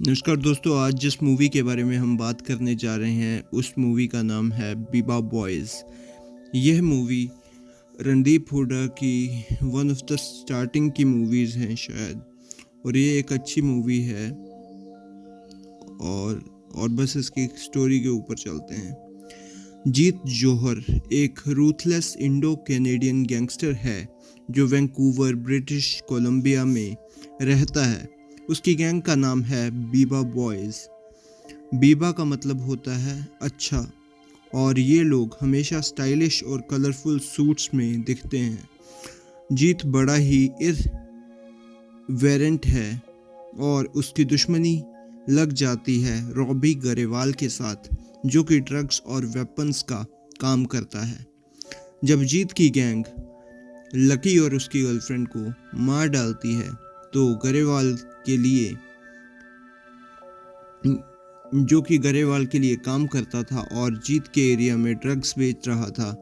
नमस्कार दोस्तों, आज जिस मूवी के बारे में हम बात करने जा रहे हैं उस मूवी का नाम है बीबा बॉयज़। यह मूवी रणदीप हुड्डा की वन ऑफ द स्टार्टिंग की मूवीज़ हैं शायद, और ये एक अच्छी मूवी है। और बस इसकी स्टोरी के ऊपर चलते हैं। जीत जौहर एक रूथलेस इंडो कैनेडियन गैंगस्टर है जो वैंकूवर, ब्रिटिश कोलंबिया में रहता है। उसकी गैंग का नाम है बीबा बॉयज़। बीबा का मतलब होता है अच्छा, और ये लोग हमेशा स्टाइलिश और कलरफुल सूट्स में दिखते हैं। जीत बड़ा ही इरवेरेंट है और उसकी दुश्मनी लग जाती है रॉबी गरेवाल के साथ, जो कि ड्रग्स और वेपन्स का काम करता है। जब जीत की गैंग लकी और उसकी गर्लफ्रेंड को मार डालती है तो गरेवाल के लिए, जो कि गरेवाल के लिए काम करता था और जीत के एरिया में ड्रग्स बेच रहा था,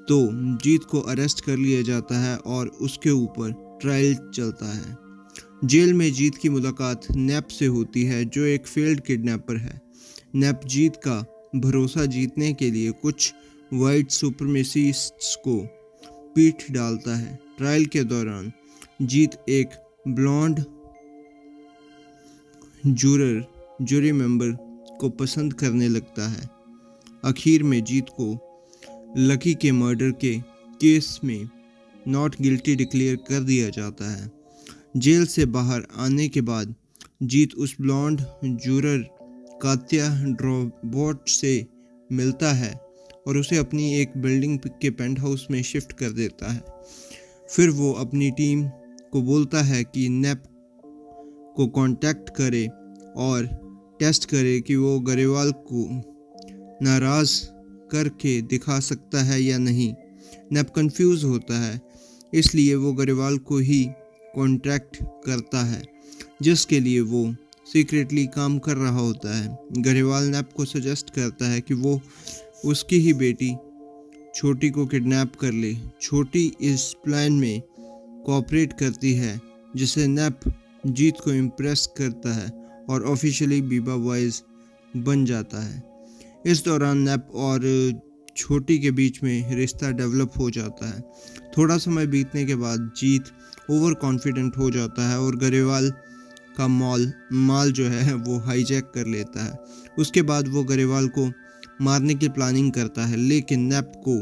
तो जीत को अरेस्ट कर लिया जाता है और उसके ऊपर ट्रायल चलता है। जेल में जीत की मुलाकात नैप से होती है, जो एक फेल्ड किडनैपर है। नैप जीत का भरोसा जीतने के लिए कुछ वाइट सुपरमेसिस्ट्स को पीठ डालता है। ट्रायल के दौरान जीत एक ब्लॉन्ड जूरी मेंबर को पसंद करने लगता है। आखिर में जीत को लकी के मर्डर के केस में नॉट गिल्टी डिक्लेयर कर दिया जाता है। जेल से बाहर आने के बाद जीत उस ब्लॉन्ड जूरर कात्या ड्रॉबोट से मिलता है और उसे अपनी एक बिल्डिंग के पेंट हाउस में शिफ्ट कर देता है। फिर वो अपनी टीम को बोलता है कि नैप को कांटेक्ट करे और टेस्ट करे कि वो गरेवाल को नाराज़ करके दिखा सकता है या नहीं। नैप कंफ्यूज होता है, इसलिए वो गरेवाल को ही कांटेक्ट करता है, जिसके लिए वो सीक्रेटली काम कर रहा होता है। गरेवाल नैप को सजेस्ट करता है कि वो उसकी ही बेटी छोटी को किडनैप कर ले। छोटी इस प्लान में कोऑपरेट करती है, जिसे नैप जीत को इम्प्रेस करता है और ऑफिशियली बीबा बॉयज़ बन जाता है। इस दौरान नैप और छोटी के बीच में रिश्ता डेवलप हो जाता है। थोड़ा समय बीतने के बाद जीत ओवर कॉन्फिडेंट हो जाता है और गरेवाल का माल जो है वो हाईजैक कर लेता है। उसके बाद वो गरेवाल को मारने की प्लानिंग करता है, लेकिन नैप को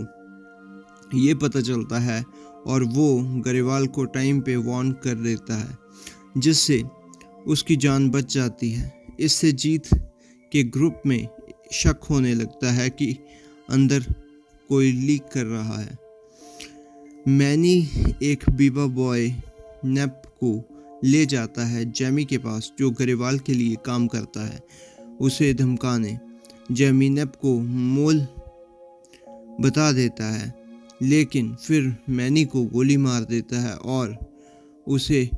ये पता चलता है और वो गरेवाल को टाइम पे वार्न कर देता है, जिससे उसकी जान बच जाती है। इससे जीत के ग्रुप में शक होने लगता है कि अंदर कोई लीक कर रहा है। मैनी एक बीबा बॉय नैप को ले जाता है जेमी के पास, जो गरेवाल के लिए काम करता है, उसे धमकाने। जेमी नैप को मोल बता देता है, लेकिन फिर मैनी को गोली मार देता है और उसे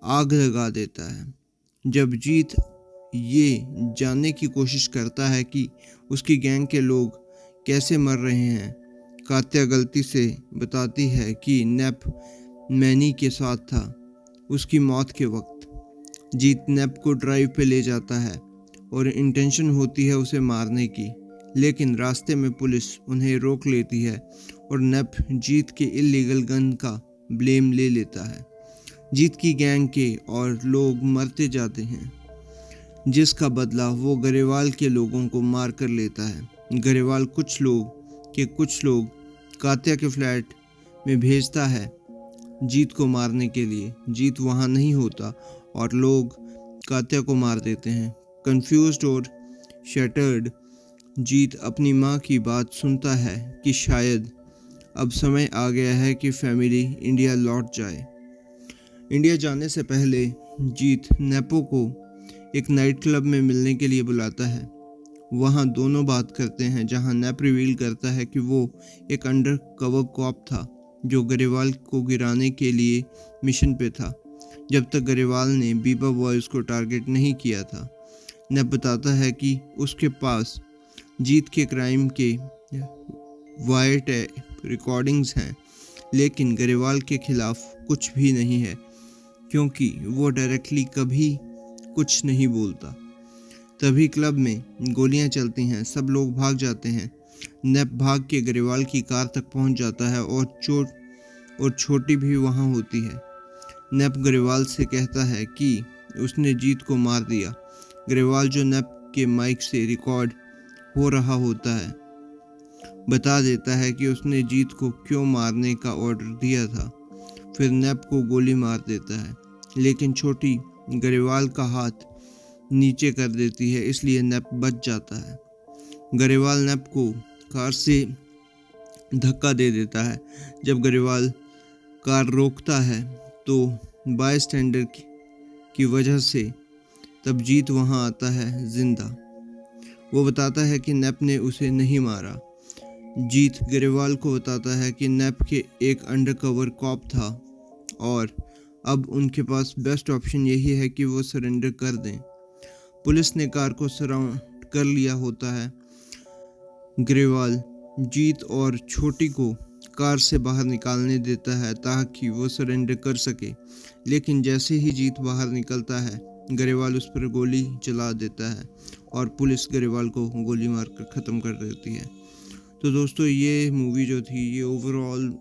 आग लगा देता है। जब जीत ये जानने की कोशिश करता है कि उसकी गैंग के लोग कैसे मर रहे हैं, कात्या गलती से बताती है कि नैप मैनी के साथ था उसकी मौत के वक्त। जीत नैप को ड्राइव पे ले जाता है और इंटेंशन होती है उसे मारने की, लेकिन रास्ते में पुलिस उन्हें रोक लेती है और नैप जीत के इल्लीगल गन का ब्लेम ले लेता है। जीत की गैंग के और लोग मरते जाते हैं, जिसका बदला वो गरेवाल के लोगों को मार कर लेता है। गरेवाल कुछ लोग कात्या के फ्लैट में भेजता है जीत को मारने के लिए। जीत वहाँ नहीं होता और लोग कात्या को मार देते हैं। कंफ्यूज्ड और शैटर्ड जीत अपनी माँ की बात सुनता है कि शायद अब समय आ गया है कि फैमिली इंडिया लौट जाए। इंडिया जाने से पहले जीत नैपो को एक नाइट क्लब में मिलने के लिए बुलाता है। वहाँ दोनों बात करते हैं, जहाँ नैप रिवील करता है कि वो एक अंडर कवर कॉप था जो गरेवाल को गिराने के लिए मिशन पे था, जब तक गरेवाल ने बीबा बॉयज़ को टारगेट नहीं किया था। नैप बताता है कि उसके पास जीत के क्राइम के वायर रिकॉर्डिंग्स हैं, लेकिन गरेवाल के खिलाफ कुछ भी नहीं है, क्योंकि वो डायरेक्टली कभी कुछ नहीं बोलता। तभी क्लब में गोलियां चलती हैं, सब लोग भाग जाते हैं। नैप भाग के ग्रेवाल की कार तक पहुंच जाता है और छोटी भी वहां होती है। नैप ग्रेवाल से कहता है कि उसने जीत को मार दिया। ग्रेवाल, जो नैप के माइक से रिकॉर्ड हो रहा होता है, बता देता है कि उसने जीत को क्यों मारने का ऑर्डर दिया था। फिर नैप को गोली मार देता है, लेकिन छोटी ग्रेवाल का हाथ नीचे कर देती है, इसलिए नैप बच जाता है। ग्रेवाल नैप को कार से धक्का दे देता है। जब ग्रेवाल कार रोकता है तो बायस्टैंडर की वजह से तब जीत वहां आता है जिंदा। वो बताता है कि नैप ने उसे नहीं मारा। जीत ग्रेवाल को बताता है कि नैप के एक अंडरकवर कॉप था और अब उनके पास बेस्ट ऑप्शन यही है कि वो सरेंडर कर दें। पुलिस ने कार को सराउंड कर लिया होता है। ग्रेवाल जीत और छोटी को कार से बाहर निकालने देता है ताकि वो सरेंडर कर सके, लेकिन जैसे ही जीत बाहर निकलता है, ग्रेवाल उस पर गोली चला देता है और पुलिस ग्रेवाल को गोली मारकर ख़त्म कर देती है। तो दोस्तों, ये मूवी जो थी, ये ओवरऑल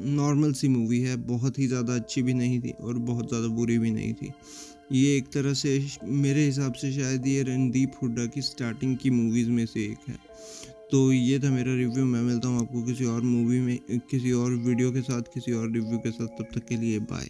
नॉर्मल सी मूवी है, बहुत ही ज़्यादा अच्छी भी नहीं थी और बहुत ज़्यादा बुरी भी नहीं थी। ये एक तरह से मेरे हिसाब से शायद ये रणदीप हुड्डा की स्टार्टिंग की मूवीज़ में से एक है। तो ये था मेरा रिव्यू। मैं मिलता हूँ आपको किसी और मूवी में, किसी और वीडियो के साथ, किसी और रिव्यू के साथ। तब तक के लिए बाय।